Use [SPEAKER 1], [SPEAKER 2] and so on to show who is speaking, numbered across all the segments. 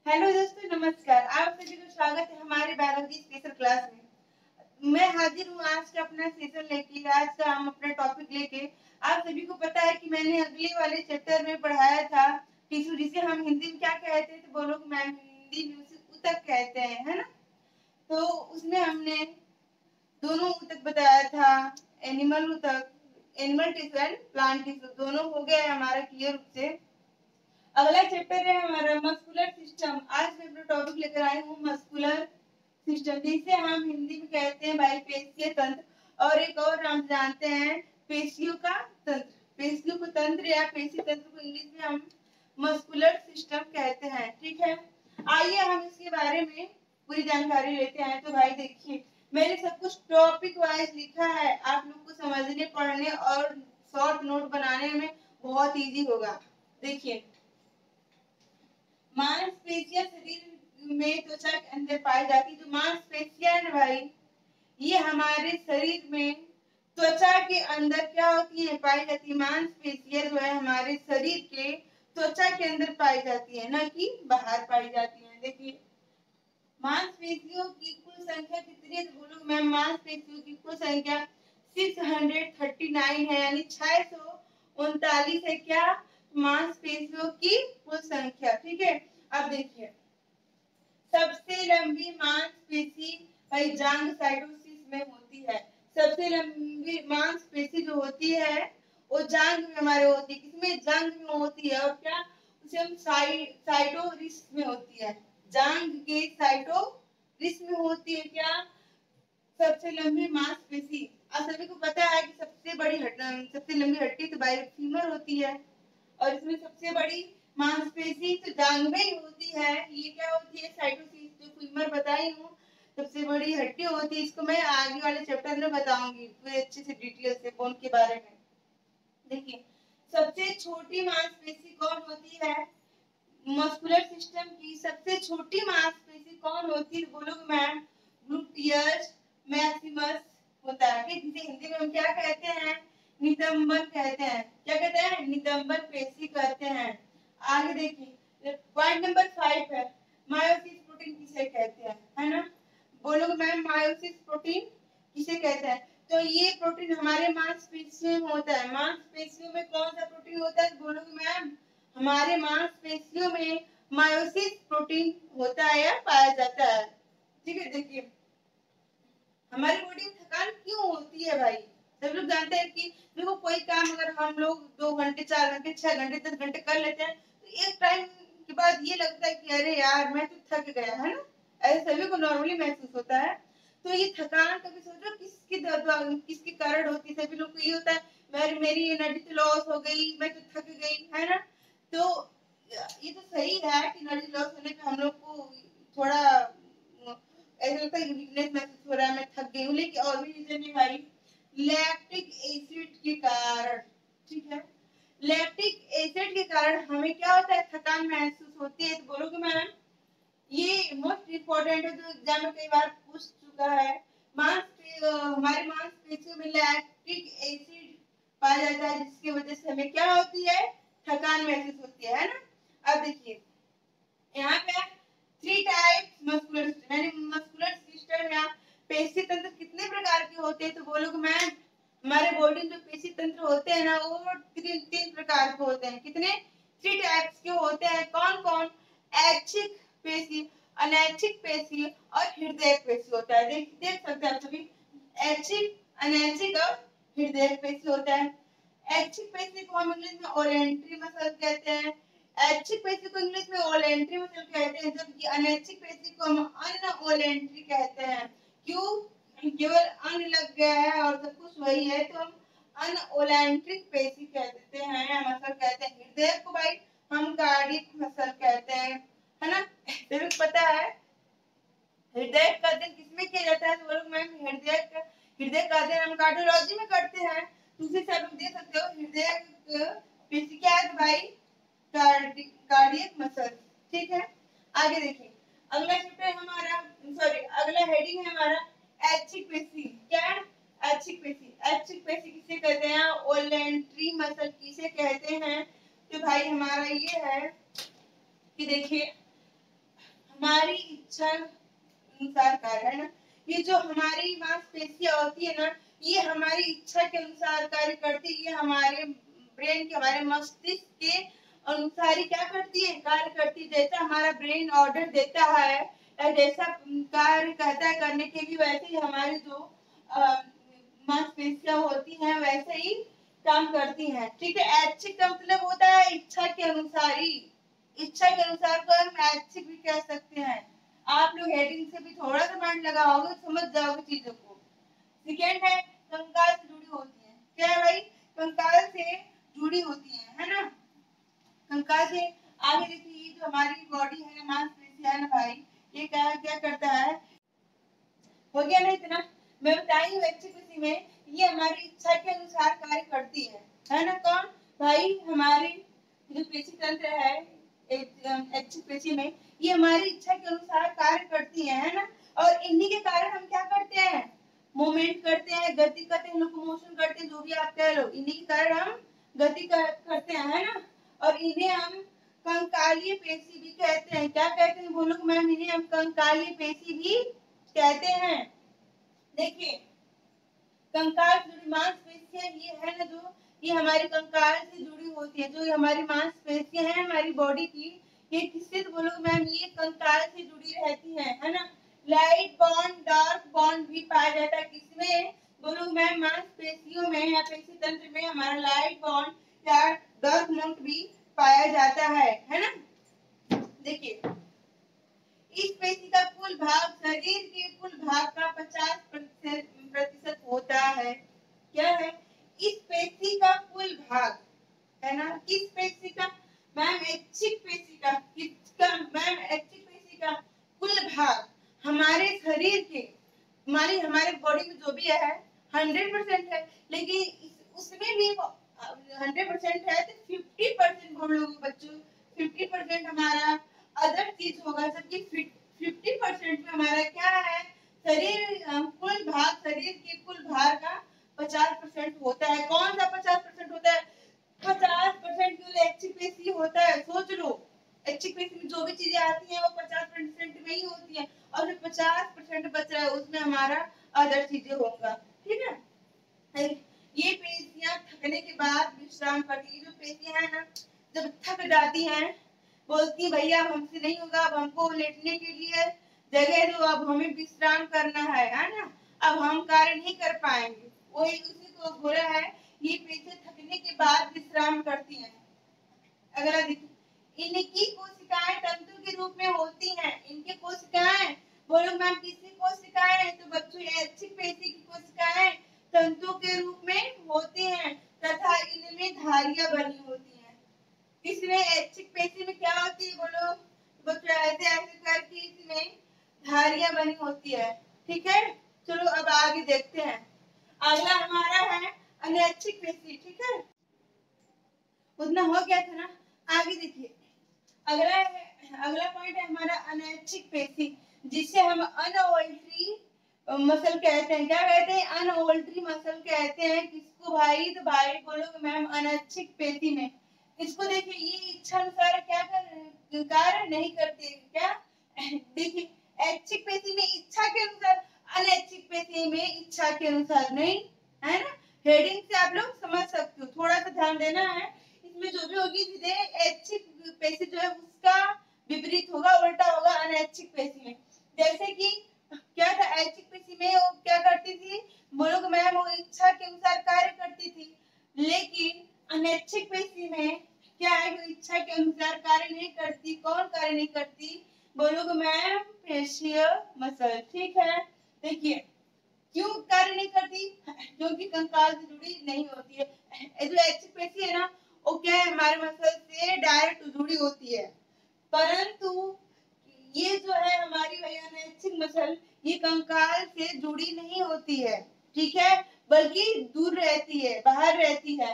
[SPEAKER 1] Hello दोस्तों, नमस्कार। आप सभी को स्वागत है हमारे बायोलॉजी स्पेशल क्लास में। मैं हाजिर हूँ आज का अपना सेशन लेके। आज का हम अपना टॉपिक लेके। आप सभी को पता है कि मैंने अगले वाले चैप्टर में पढ़ाया था टिश्यू, जिसे हम हिंदी में क्या कहते थे, तो बोलो मैम हिंदी में उसे ऊतक कहते हैं, है ना। तो उसमें हमने दोनों ऊतक बताया था, एनिमल ऊतक, animal tissue and plant tissue, दोनों हो गया है हमारा क्लियर रूप से। अगला चैप्टर है हमारा मस्कुलर सिस्टम। आज मैं अपना टॉपिक लेकर आई हूँ मस्कुलर सिस्टम, जिसे हम हिंदी में कहते हैं भाई पेशीय तंत्र, और एक और नाम जानते हैं पेशियों का तंत्र। पेशियों को तंत्र या पेशी तंत्र को इंग्लिश में हम मस्कुलर सिस्टम कहते हैं। ठीक है, आइए हम इसके बारे में पूरी जानकारी लेते हैं। तो भाई देखिए, मैंने सब कुछ टॉपिक वाइज लिखा है, आप लोग को समझने, पढ़ने और शॉर्ट नोट बनाने में बहुत इजी होगा। देखिए, मांसपेशियां शरीर में त्वचा के अंदर पाई जाती है। जो मांसपेशियां है भाई, ये हमारे शरीर में त्वचा के अंदर क्या होती है, पाई जाती है। मांसपेशियां जो है हमारे शरीर के त्वचा के अंदर पाई जाती है, न कि बाहर पाई जाती है। देखिए, मांसपेशियों की कुल संख्या कितनी है, तो बोलो मैम मांसपेशियों की कुल संख्या 639 है, यानी 639 है क्या मांसपेशियों की कुल संख्या। ठीक है, अब देखिए, सबसे लंबी मांसपेशी भाई जांग साइटोसिस में होती है। सबसे लंबी मांसपेशी जो होती है वो जांग में हमारे होती है। किसमें? जांग में होती है। और क्या उसे हम साइटोरिस में होती है। जांग के साइटोरिस में होती है क्या सबसे लंबी मांसपेशी। आप सभी को पता है कि सबसे लंबी हड्डी तो भाई फीमर होती है, और इसमें सबसे बड़ी मांसपेशी तो जांग में ही होती है। ये क्या होती है? साइटोसिस, जो फीमर बताई हूँ, सबसे बड़ी हड्डी होती है। इसको मैं आगे वाले चैप्टर में बताऊंगी पूरे अच्छे से डिटेल से बोन के बारे में। देखिए, सबसे छोटी मांसपेशी कौन होती है? मस्कुलर सिस्टम की सबसे छोटी मांसपेशी कौन होती है? बोलोगे मैम ग्लूटियस मैक्सिमस होता है, जिसे हिंदी में हम क्या कहते हैं? नितंबन कहते हैं। क्या कहते हैं? नितंबन पेशी कहते हैं। आगे देखिए, पॉइंट नंबर 5 है, मायोसिस प्रोटीन किसे कहते हैं, है ना। बोलोगे मैम मायोसिस प्रोटीन किसे कहते हैं? तो ये प्रोटीन हमारे मांसपेशियों में होता है। मांसपेशियों में कौन सा प्रोटीन होता है? बोलोगे मैम हमारे मांसपेशियों में मायोसिस प्रोटीन होता है या पाया जाता है। ठीक है, देखिए, हमारी बॉडी में थकान क्यों होती है भाई? सब लोग जानते हैं कि देखो, कोई काम अगर हम लोग 2 घंटे 4 घंटे 6 घंटे 10 घंटे कर लेते हैं, तो एक टाइम के बाद ये लगता है कि अरे यार मैं तो थक गया, है ना। ऐसे सभी को नॉर्मली महसूस होता है। तो ये थकान कभी सोचो किसके कारण होती है? सभी लोग को ये होता है मेरी एनर्जी तो लॉस हो गई, मैं तो थक गई, है ना। तो ये तो सही है कि एनर्जी लॉस होने पे हम लोग को थोड़ा ऐसा लगता है कि वीकनेस महसूस हो रहा है, मैं थक गई हूँ। लेकिन और भी रीजन है भाई, लैक्टिक एसिड के कारण। ठीक है, लैक्टिक एसिड के कारण हमें क्या होता है? थकान महसूस होती है। तो बोलोगे मैम ये मोस्ट इम्पोर्टेंट है, जो एग्जाम में कई बार पूछ चुका है। हमारे मांसपेशियों में लैक्टिक एसिड पाया जाता है, जिसकी वजह से हमें क्या होती है? थकान महसूस होती है ना। अब देखिए, यहाँ पे 3 टाइप्स मस्कुलर सिस्टम, यानी मस्कुलर सिस्टम या पेशी तंत्र कितने प्रकार के होते हैं? तो बोलोगे मैम हमारे बॉडी में जो पेशी तंत्र होते हैं ना, वो तीन प्रकार के होते हैं। कितने? 3 टाइप्स के होते हैं। कौन कौन? ऐच्छिक पेशी, अनैच्छिक पेशी और हृदय पेशी होता है। देख सकते हैं आप सभी, ऐच्छिक, अनैच्छिक और हृदय पेशी होता है। ऐच्छिक पेशी को हम इंग्लिश में ओलेंट्री मसल कहते हैं। ऐच्छिक पेशी को इंग्लिश में ओलेंट्री मसल कहते हैं, जबकि अनैच्छिक पेशी को हम अनओलेंट्री कहते हैं। क्यों? केवल अन लग गया है और सब कुछ वही है, तो हम अनओलेंट्रिक पेशी कह देते हैं, मसल कहते हैं। हृदय को भाई हम कार्डियक मसल कहते हैं, है ना। फिर पता है हृदय का अध्ययन किसमें किया जाता है? तो बोलो मैम हृदय का अध्ययन हम कार्डियोलॉजी में करते हैं। दूसरी साइड में देख सकते हो हृदय पेशी क्या है? तो भाई कार्डियक मसल। ठीक है, आगे देखिए, अगला चैप्टर हमारा, सॉरी अगला हेडिंग है हमारा ऐच्छिक पेशी। क्या है? ऐच्छिक पेशी। ऐच्छिक पेशी किसे कहते हैं? ओलेंट्री मसल किसे कहते हैं? तो भाई हमारा ये है कि देखिए, हमारी इच्छा अनुसार कार्य है ना। ये जो हमारी मांसपेशियां होती है ना, ये हमारी इच्छा के अनुसार कार्य करती है। ये हमारे ब्रेन के, हमारे मस्तिष्क के अनुसार ही क्या करती है, कार्य करती है। जैसा हमारा ब्रेन ऑर्डर देता है या जैसा कार्य कहता है करने के लिए, वैसे ही हमारी जो मांसपेशियां होती हैं वैसे ही काम करती हैं। ठीक है, ऐच्छिक का मतलब होता है इच्छा के अनुसार ही। इच्छा के अनुसार को हम ऐच्छिक भी कह सकते हैं। आप लोग हेडिंग से भी थोड़ा सा माइंड लगाओगे, समझ जाओगे चीजों को। सेकेंड है कंकाल से जुड़ी होती है। क्या है भाई, कंकाल से जुड़ी होती है ना। कंकाल से आगे देखिए, ये जो हमारी बॉडी है, मांसपेशियां है ना भाई, ये क्या क्या करता है। हो गया ना इतना, मैं बताई हूँ ऐच्छिक पेशी में ये हमारी इच्छा के अनुसार कार्य करती है ना। कौन भाई, हमारी जो पेशी तंत्र है ऐच्छिक पेशी में, ये हमारी इच्छा के अनुसार कार्य करती है ना। और इन्हीं के कारण हम क्या करते हैं, मूवमेंट करते हैं, गति करते हैं, लोकोमोशन करते हैं, जो भी आप कह लो, इन्हीं के कारण हम गति करते हैं, है ना। और इन्हें हम कंकालीय पेशी भी कहते हैं। क्या कहते हैं बोलो मैम, इन्हें हम कंकालीय पेशी भी कहते हैं। देखिए, कंकाल से जुड़ी मांसपेशियां ये है ना, जो ये हमारी कंकाल से जुड़ी होती है, जो हमारी मांसपेशियां हैं हमारी बॉडी की, ये किससे बोलो मैम, ये कंकाल से जुड़ी रहती है ना। लाइट बॉन्ड, डार्क बॉन्ड भी पाया जाता है किसमें बोलो मैम, मांसपेशियों में या पेशी तंत्र में हमारा लाइट बॉन्ड या डार्क बॉन्ड भी पाया जाता है ना। देखिए, इस पेशी का कुल भाग शरीर के कुल भाग का 50% होता है। क्या है, इस पेशी का कुल भाग है ना। किस पेशी का मैम, ऐच्छिक पेशी का। किसका मैम, ऐच्छिक पेशी का कुल भाग हमारे शरीर के, हमारे बॉडी में जो भी है 100% है, लेकिन उसमें भी 100% है तो 50% हम लोग बच्चों 50% हमारा अदर चीज होगा। जबकि 50% में हमारा क्या है, शरीर कुल भाग, शरीर के कुल भार का 50% होता है। कौन सा 50% होता है, 50% केवल ऐच्छिक पेशी होता है। सोच लो, ऐच्छिक पेशी में जो भी चीजें आती हैं वो 50% में ही होती है, और जो 50% बच रहा है उसमें हमारा अदर चीजें होगा। ठीक है, ये पेशियां थकने के बाद विश्राम करती है। जो पेशियां है ना, जब थक जाती हैं, बोलती भैया अब हमसे नहीं होगा, अब हमको लेटने के लिए जगह दो, अब हमें विश्राम करना है ना, अब हम कार्य नहीं कर पाएंगे। वही उसी को बोला है, ये पेशियां थकने के बाद विश्राम करती हैं। अगला देखिए, इनकी कोशिकाएं तंतु के रूप में होती हैं। इनके कोशिकाएं बोलो मैम, किसकी कोशिकाएं, तो बच्चों ऐच्छिक पेशी की कोशिकाएं तंतु के रूप में होती हैं तथा इनमें धारियां बनी होती हैं। इसमें ऐच्छिक पेशी में क्या होती है बोलो बच्चों, ऐसे ऐसे करके इसमें धारियां बनी होती है। ठीक है, चलो अब आगे देखते हैं। अगला हमारा है अनैच्छिक पेशी। ठीक है, उतना हो गया था ना। आगे देखिए, अगला पॉइंट है हमारा अनैच्छिक पेशी, जिसे हम अनओल्ट्री मसल कहते हैं। क्या कहते हैं, अनओल्ट्री मसल कहते हैं। किसको भाई, तो भाई बोलो मैम अनैच्छिक पेशी में। इसको देखिए, ये इच्छा अनुसार क्या कार्य नहीं करते। क्या देखिए, ऐच्छिक पेशी में इच्छा के अनुसार, अनैच्छिक पेशी में इच्छा के अनुसार नहीं, है ना। हेडिंग से आप लोग समझ सकते हो, थोड़ा सा ध्यान देना है। इसमें जो भी होगी सीधे ऐच्छिक पेशी जो है उसका विपरीत होगा, उल्टा होगा अनैच्छिक पेशी में। जैसे कि क्या था, ऐच्छिक पेशी में वो क्या करती थी बोलो मैम, वो इच्छा के अनुसार कार्य करती थी। लेकिन अनैच्छिक पेशी में क्या है, वो इच्छा के अनुसार कार्य नहीं करती। कौन कार्य नहीं करती बोलो मैम, पेशीय मसल। ठीक है, देखिए क्यों कार्य नहीं करती, क्योंकि कंकाल से जुड़ी नहीं होती है। जो ऐच्छिक पेशी है ना, वो क्या है, हमारे मसल से डायरेक्ट जुड़ी होती है। परंतु ये जो है हमारी अनैच्छिक मसल, ये कंकाल से जुड़ी नहीं होती है। ठीक है, बल्कि दूर रहती है, बाहर रहती है।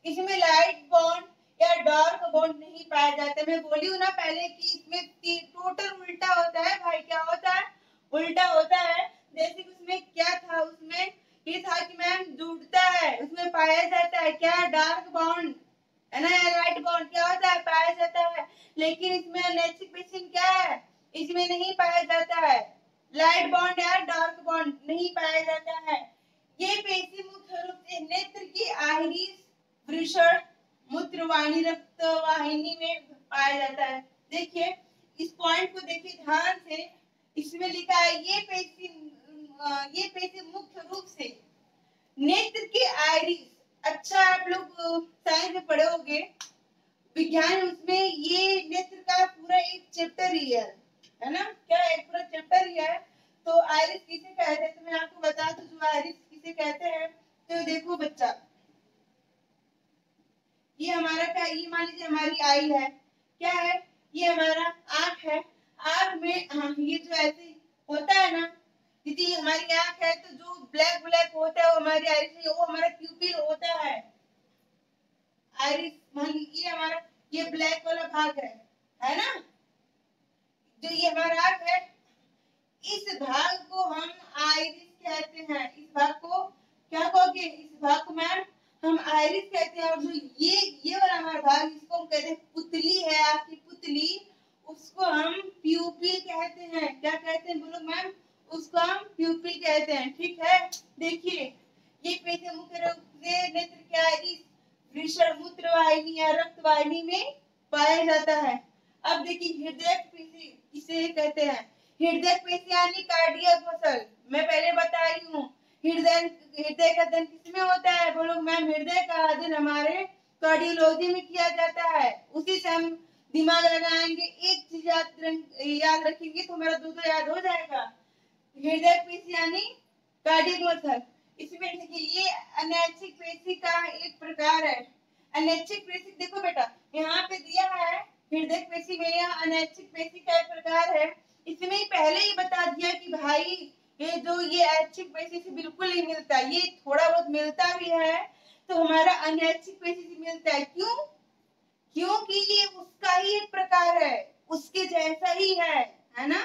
[SPEAKER 1] इसमें लाइट बॉन्ड या डार्क बॉन्ड नहीं पाया जाता। मैं बोली हूँ ना पहले कि इसमें टोटल उल्टा होता है भाई। क्या होता है, उल्टा होता है। जैसे कि उसमें क्या था, उसमें ये था कि मैम जुड़ता है, उसमें पाया जाता है क्या, डार्क बॉन्ड है ना, लाइट बॉन्ड क्या होता है, पाया जाता है। लेकिन इसमें अनैच्छिक पेशी क्या है, इसमें नहीं पाया जाता है। लाइट बॉन्ड या डार्क बॉन्ड नहीं पाया जाता है। ये पेशी मुख्य रूप से नेत्र की आइरिस, वृषण, मूत्रवाहिनी, रक्त वाहिनी में पाया जाता है। देखिए इस पॉइंट को देखिए ध्यान से, इसमें लिखा है ये पेशी मुख्य रूप से नेत्र की आइरिस। अच्छा आप लोग साइंस में पढ़े होंगे, विज्ञान, उसमें ये नेत्र का पूरा एक चैप्टर ही है ना, क्या एक पूरा चैप्टर ही है। तो आइरिस किसे कहते हैं, तो मैं आपको बता दूं जो आइरिस किसे कहते हैं। तो देखो बच्चा, ये हमारा क्या, ये मान लीजिए हमारी आई है, क्या है, ये हमारा आंख है। आंख में ये जो ऐसे होता है ना, यदि हमारी आंख है तो जो ब्लैक ब्लैक होता है वो हमारी आइरिस में, वो हमारा प्यूपिल होता है। आइरिस मान लीजिए ये हमारा, ये ब्लैक वाला भाग है ना, जो ये हमारा आंख है, इस भाग को हम आइरिस कहते हैं। इस भाग को क्या कहोगे, इस भाग को मैम हम आइरिस कहते हैं। और जो ये वाला हमारा भाग, इसको हम कहते हैं पुतली है, आपकी पुतली, उसको हम प्यूपिल कहते हैं। क्या कहते हैं बोलो मैम, उसको हम प्यूपिल कहते हैं। ठीक है, देखिए ये पेशी मुख्य रूप से नेत्र की आइरिस, वृषण, मूत्रवाहिनी या रक्त वाहिनी में पाया जाता है। अब देखिए हृदय पेशी किसे कहते हैं, हृदय पेशी यानी कार्डियक मसल। मैं पहले बता रही हूँ, हृदय का अध्ययन किसमें होता है बोलो मैम, हृदय का अध्ययन हमारे कार्डियोलॉजी में किया जाता है। उसी से हम दिमाग लगाएंगे, एक चीज याद रखेंगे तो हमारा दूसरा याद हो जाएगा। हृदय पेशी यानी कार्डियक मसल। इसमें देखिए ये अनैच्छिक पेशी का एक प्रकार है। अनैच्छिक पेशी देखो बेटा यहाँ पे दिया है, हृदय पेशी में यह अनैच्छिक पेशी का एक प्रकार है। इसमें ही पहले ही बता दिया कि भाई ये ऐच्छिक पेशी से बिल्कुल नहीं मिलता, ये थोड़ा बहुत मिलता भी है तो हमारा अनैच्छिक पेशी से मिलता है। क्यों, क्योंकि ये उसका ही एक प्रकार है, उसके जैसा ही है ना।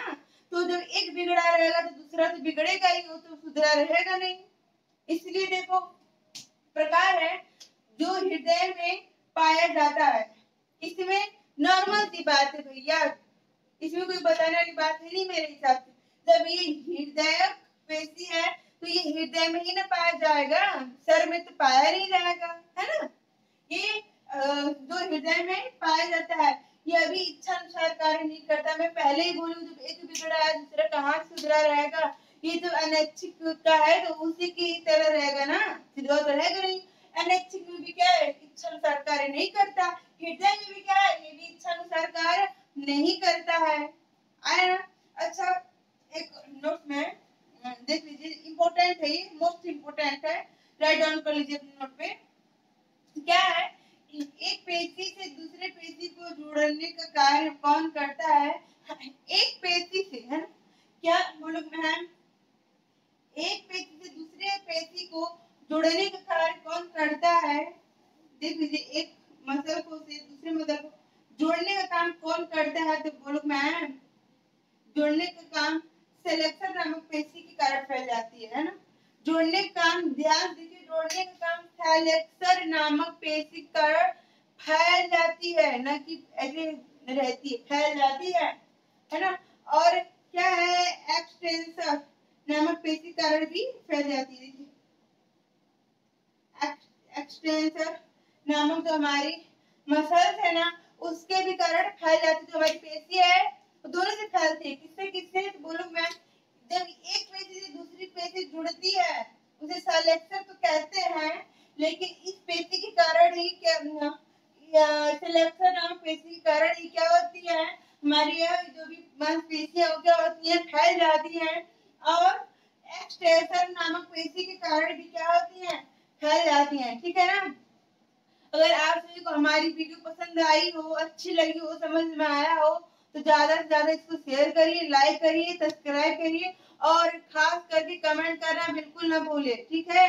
[SPEAKER 1] तो जब एक बिगड़ा रहेगा तो दूसरा तो बिगड़ेगा ही, वो तो सुधरा रहेगा नहीं। इसलिए देखो प्रकार है जो हृदय में पाया जाता है। इसमें नॉर्मल सी बात है भैया, इसमें कोई बताने वाली बात है नहीं मेरे हिसाब से। जब ये हृदय पेशी है तो ये हृदय में ही ना पाया जाएगा, सर में तो पाया नहीं जाएगा, है ना। ये जो हृदय में पाया जाता है, ये अभी इच्छा अनुसार कार्य नहीं करता। मैं पहले ही बोलूं, जब एक बिगड़ा है दूसरा कहाँ सुधरा रहेगा। ये जो अनैच्छिक का है तो उसी की तरह रहेगा ना, सीधा तो रहेगा नहीं। अनैच्छिक में भी क्या है, इच्छा अनुसार कार्य नहीं करता। हृदय में भी क्या है, ये भी इच्छा अनुसार कार्य नहीं करता है। आया ना। अच्छा एक नोट में देख लीजिए, इम्पोर्टेंट है ये, मोस्ट इम्पोर्टेंट है, राइट डाउन कर लीजिए अपने नोट पे। क्या है, एक पेशी से दूसरे पेशी को जोड़ने का कार्य कौन करता है, एक पेशी से, है ना, क्या बोलो मैम, एक पेशी से दूसरे पेशी को जोड़ने का कार्य कौन करता है। देख लीजिए एक मसल को से दूसरे मसल को जोड़ने का काम कौन करता है, तो बोलो मैम जोड़ने का काम सेलेक्शन नामक पेशी के कारण फैल जाती है ना। जोड़ने का काम, ध्यान दीजिए, जोड़ने का काम सेलेक्शन नामक पेशी के कारण फैल जाती है, न कि ऐसे रहती है, फैल जाती है ना। और क्या है, एक्सटेंसर नामक पेशी के कारण भी फैल जाती है। एक्सटेंसर नामक जो हमारी मसल्स है ना, उसके भी कारण फैल जाती है। जो हमारी पेशी है वो दोनों से फैलती है, किससे किससे, तो बोलो मैं, जब एक पेशी से दूसरी पेशी जुड़ती है उसे सेलेक्शन तो कहते हैं, लेकिन इस पेशी के कारण ही क्या, सिलेक्शन नामक पेशी के कारण ही क्या होती है, हमारी जो भी मांसपेशियां क्या होती है, फैल जाती हैं। और एक्सटेंशन नामक पेशी के कारण भी क्या होती है, फैल जाती हैं। ठीक है ना। अगर आप सभी को हमारी वीडियो पसंद आई हो, अच्छी लगी हो, समझ में आया हो, तो ज्यादा से ज्यादा इसको शेयर करिए, लाइक करिए, सब्सक्राइब करिए और खास करके कमेंट करना बिल्कुल ना भूलिए। ठीक है।